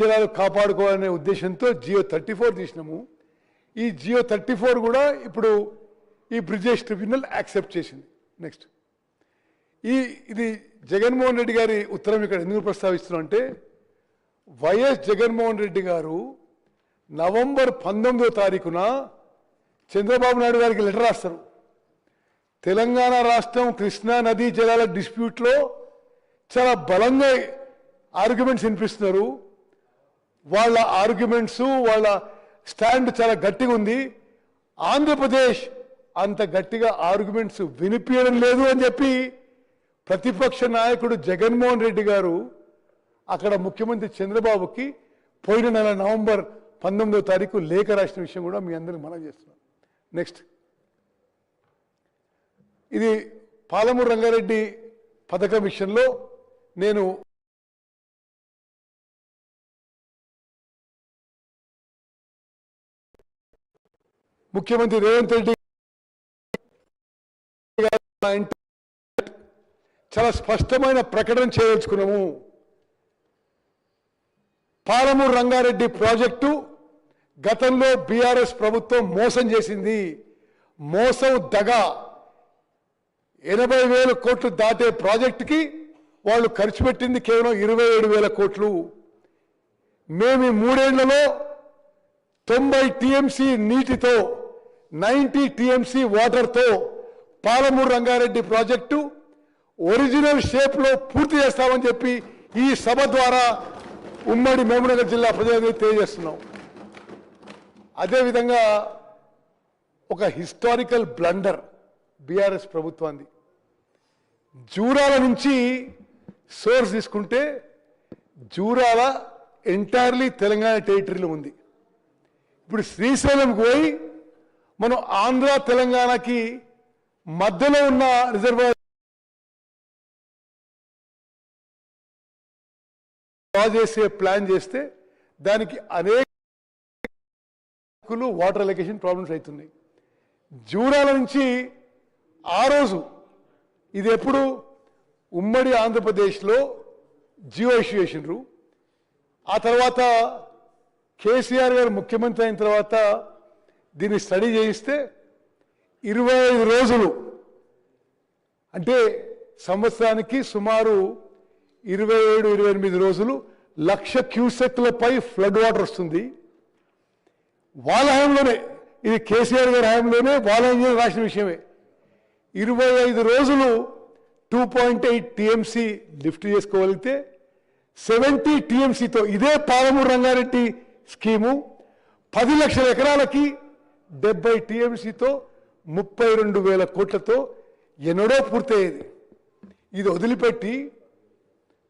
జలాలు కాపాడుకోవాలనే ఉద్దేశంతో జియో 34 తీసినాము. ఈ జియో 34 కూడా ఇప్పుడు ఈ బ్రిజేష్ ట్రిబ్యునల్ యాక్సెప్ట్ చేసింది. నెక్స్ట్ ఇది జగన్మోహన్ రెడ్డి గారి ఉత్తరం ఇక్కడ ఎందుకు ప్రస్తావిస్తున్నాం అంటే వైఎస్ జగన్మోహన్ రెడ్డి గారు నవంబర్ 19వ తారీఖున చంద్రబాబు నాయుడు గారికి లెటర్ రాస్తారు. తెలంగాణ రాష్ట్రం కృష్ణా నదీ జలాల డిస్ప్యూట్లో చాలా బలంగా ఆర్గ్యుమెంట్స్ వినిపిస్తున్నారు. వాళ్ళ ఆర్గ్యుమెంట్స్ వాళ్ళ స్టాండ్ చాలా గట్టిగా ఉంది. ఆంధ్రప్రదేశ్ అంత గట్టిగా ఆర్గ్యుమెంట్స్ వినిపించడం లేదు అని చెప్పి ప్రతిపక్ష నాయకుడు జగన్మోహన్ రెడ్డి గారు అక్కడ ముఖ్యమంత్రి చంద్రబాబుకి పోయిన నెల నవంబర్ 19వ తారీఖు లేఖ రాసిన విషయం కూడా మీ అందరికి మనం చేస్తున్నాం. నెక్స్ట్ ఇది పాలమూరు రంగారెడ్డి పథకం విషయంలో నేను ముఖ్యమంత్రి రేవంత్ రెడ్డి చాలా స్పష్టమైన ప్రకటన చేయదలుచుకున్నాము. పాలమూరు రంగారెడ్డి ప్రాజెక్టు గతంలో బీఆర్ఎస్ ప్రభుత్వం మోసం చేసింది. మోసం దగ 80,000 కోట్లు దాటే ప్రాజెక్టుకి వాళ్ళు ఖర్చు పెట్టింది కేవలం 27,000 కోట్లు. మేము ఈ 3 ఏళ్లలో 90 టీఎంసీ నీటితో 90 టీఎంసీ వాటర్తో పాలమూరు రంగారెడ్డి ప్రాజెక్టు ఒరిజినల్ షేప్లో పూర్తి చేస్తామని చెప్పి ఈ సభ ద్వారా ఉమ్మడి మహబూబ్నగర్ జిల్లా ప్రజలకు తెలియజేస్తున్నాం. అదేవిధంగా ఒక హిస్టారికల్ బ్లండర్ బీఆర్ఎస్ ప్రభుత్వాన్ని జూరాల నుంచి సోర్స్ తీసుకుంటే జూరాల ఎంటైర్లీ తెలంగాణ టెరిటరీలో ఉంది. ఇప్పుడు శ్రీశైలంకి పోయి మనం ఆంధ్ర తెలంగాణకి మధ్యలో ఉన్న రిజర్వాయర్ చేసే ప్లాన్ చేస్తే దానికి అనేక వాటర్ అలొకేషన్ ప్రాబ్లమ్స్ అవుతున్నాయి. జూరాల నుంచి ఆ రోజు ఇది ఎప్పుడు ఉమ్మడి ఆంధ్రప్రదేశ్లో జియో ఇష్యూ చేసినారు. ఆ తర్వాత కేసీఆర్ గారు ముఖ్యమంత్రి అయిన తర్వాత దీన్ని స్టడీ చేయిస్తే 25 రోజులు అంటే సంవత్సరానికి సుమారు 27-28 రోజులు 1,00,000 క్యూసెక్లపై ఫ్లడ్ వాటర్ వస్తుంది. వాళ్ళ హయాంలోనే ఇది కేసీఆర్ గారి హయాంలోనే వాళ్ళ ఇంజనీర్ రాసిన విషయమే. 25 రోజులు 2.8 టీఎంసీ లిఫ్ట్ చేసుకోగలిగితే 70 టీఎంసీతో ఇదే పాలమూరు రంగారెడ్డి స్కీము 10 లక్షల ఎకరాలకి 70 టీఎంసీతో 32,000 కోట్లతో ఎన్నడో పూర్తయ్యేది. ఇది వదిలిపెట్టి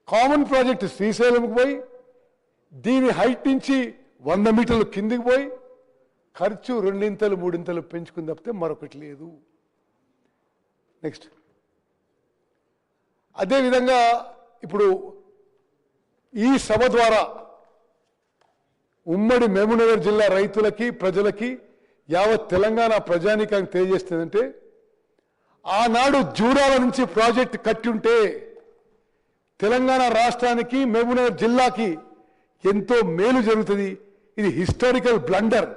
కామన్ ప్రాజెక్ట్ శ్రీశైలంకి పోయి దీని హైట్ నుంచి 100 మీటర్లు కిందికి పోయి ఖర్చు 2-3 పెంచుకుని తప్పితే మరొకటి లేదు. నెక్స్ట్ అదేవిధంగా ఇప్పుడు ఈ సభ ద్వారా ఉమ్మడి మహబూబ్నగర్ జిల్లా రైతులకి ప్రజలకి యావత్ తెలంగాణ ప్రజానీకానికి తెలియజేస్తుందంటే ఆనాడు జూరాల నుంచి ప్రాజెక్ట్ కట్టి ఉంటే తెలంగాణ రాష్ట్రానికి మహబూబ్నగర్ జిల్లాకి ఎంతో మేలు జరుగుతుంది. ఇది హిస్టారికల్ బ్లండర్.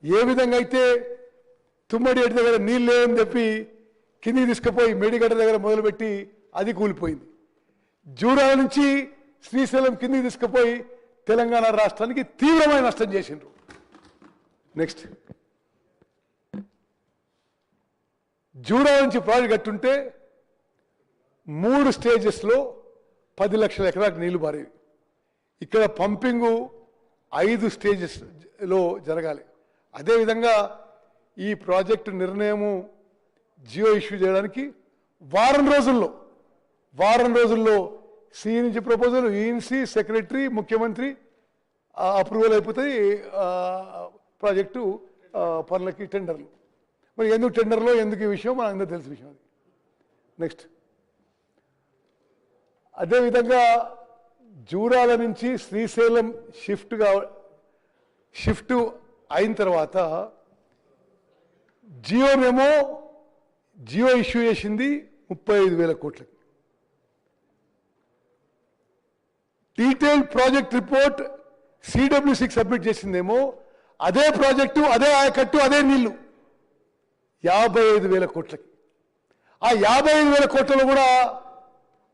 ఏ విధంగా అయితే తుమ్మడి ఎడ్డి దగ్గర నీళ్ళు లేవని చెప్పి కిందికి తీసుకుపోయి మేడిగడ్డ దగ్గర మొదలుపెట్టి అది కూలిపోయింది. జూరాల నుంచి శ్రీశైలం కిందికి తీసుకుపోయి తెలంగాణ రాష్ట్రానికి తీవ్రమైన నష్టం చేసిండ్రు. నెక్స్ట్ జూరాల నుంచి ప్రాజెక్ట్ కట్టుంటే 3 స్టేజెస్లో 10 లక్షల ఎకరాలకు నీళ్లు పారేవి. ఇక్కడ పంపింగు 5 స్టేజెస్లో జరగాలి. అదేవిధంగా ఈ ప్రాజెక్టు నిర్ణయము జియో ఇష్యూ చేయడానికి వారం రోజుల్లో సి నుంచి ప్రపోజల్ ఈఎన్సీ సెక్రటరీ ముఖ్యమంత్రి అప్రూవల్ అయిపోతాయి. ప్రాజెక్టు పనులకి టెండర్లు. మరి ఎందుకు టెండర్లో ఎందుకు ఈ విషయం మనకు అందరూ తెలిసిన విషయం. అది నెక్స్ట్ అదేవిధంగా జూరాల నుంచి శ్రీశైలం షిఫ్ట్ అయిన తర్వాత జియో ఇష్యూ చేసింది 35,000 కోట్లకి. డీటెయిల్డ్ ప్రాజెక్ట్ రిపోర్ట్ సిడబ్ల్యూసికి సబ్మిట్ చేసిందేమో అదే ప్రాజెక్టు, అదే ఆయకట్టు, అదే నీళ్లు 55,000 కోట్లకి. ఆ 55,000 కోట్లలో కూడా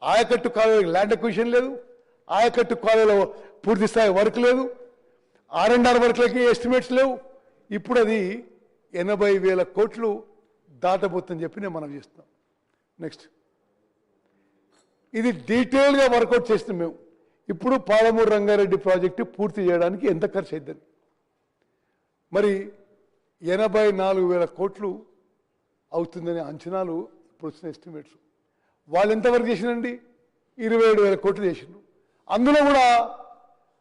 ఆయకట్టు కాలువలకు ల్యాండ్ అక్విజిషన్ లేదు, ఆయకట్టు కాలువలో పూర్తి స్థాయి వర్క్ లేదు, R&R వర్క్లకి ఎస్టిమేట్స్ లేవు. ఇప్పుడు అది 80,000 కోట్లు దాటబోతుందని చెప్పి నేను మనం చేస్తున్నాం. నెక్స్ట్, ఇది డీటెయిల్గా వర్కౌట్ చేస్తున్నాం మేము. ఇప్పుడు పాలమూరు రంగారెడ్డి ప్రాజెక్టు పూర్తి చేయడానికి ఎంత ఖర్చు అవుతుంది? మరి 84,000 కోట్లు అవుతుందనే అంచనాలు ఇప్పుడు వచ్చిన ఎస్టిమేట్స్. వాళ్ళు ఎంతవరకు చేసినండి? 27,000 కోట్లు చేసిండ్రు. అందులో కూడా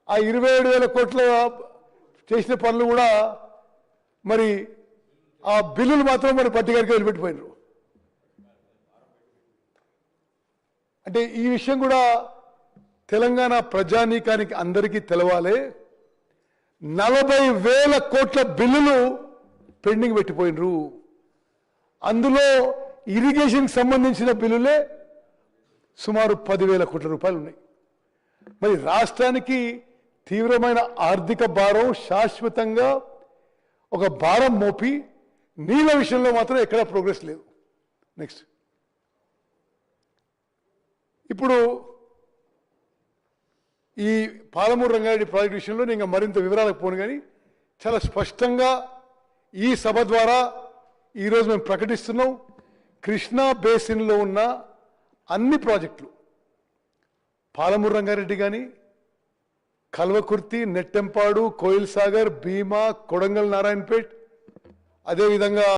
ఆ 27,000 కోట్ల చేసిన పనులు కూడా మరి ఆ బిల్లులు మాత్రం మరి పట్టి గారికి వదిలిపెట్టిపోయినారు. అంటే ఈ విషయం కూడా తెలంగాణ ప్రజానీకానికి అందరికీ తెలవాలి. 40,000 కోట్ల బిల్లులు పెండింగ్ పెట్టిపోయినరు. అందులో ఇరిగేషన్కి సంబంధించిన బిల్లులే సుమారు 10,000 కోట్ల రూపాయలు ఉన్నాయి. మరి రాష్ట్రానికి తీవ్రమైన ఆర్థిక భారం, శాశ్వతంగా ఒక భారం మోపి నీళ్ళ విషయంలో మాత్రం ఎక్కడా ప్రోగ్రెస్ లేదు. నెక్స్ట్, ఇప్పుడు ఈ పాలమూరు రంగారెడ్డి ప్రాజెక్టు విషయంలో నేను మరింత వివరాలకు పోను, కానీ చాలా స్పష్టంగా ఈ సభ ద్వారా ఈరోజు మేము ప్రకటిస్తున్నాం. కృష్ణా బేసిన్లో ఉన్న అన్ని ప్రాజెక్టులు, పాలమూరు రంగారెడ్డి కానీ, కల్వకుర్తి, నెట్టెంపాడు, కోయిల్ సాగర్, భీమా, కొడంగల్, నారాయణపేట్, అదేవిధంగా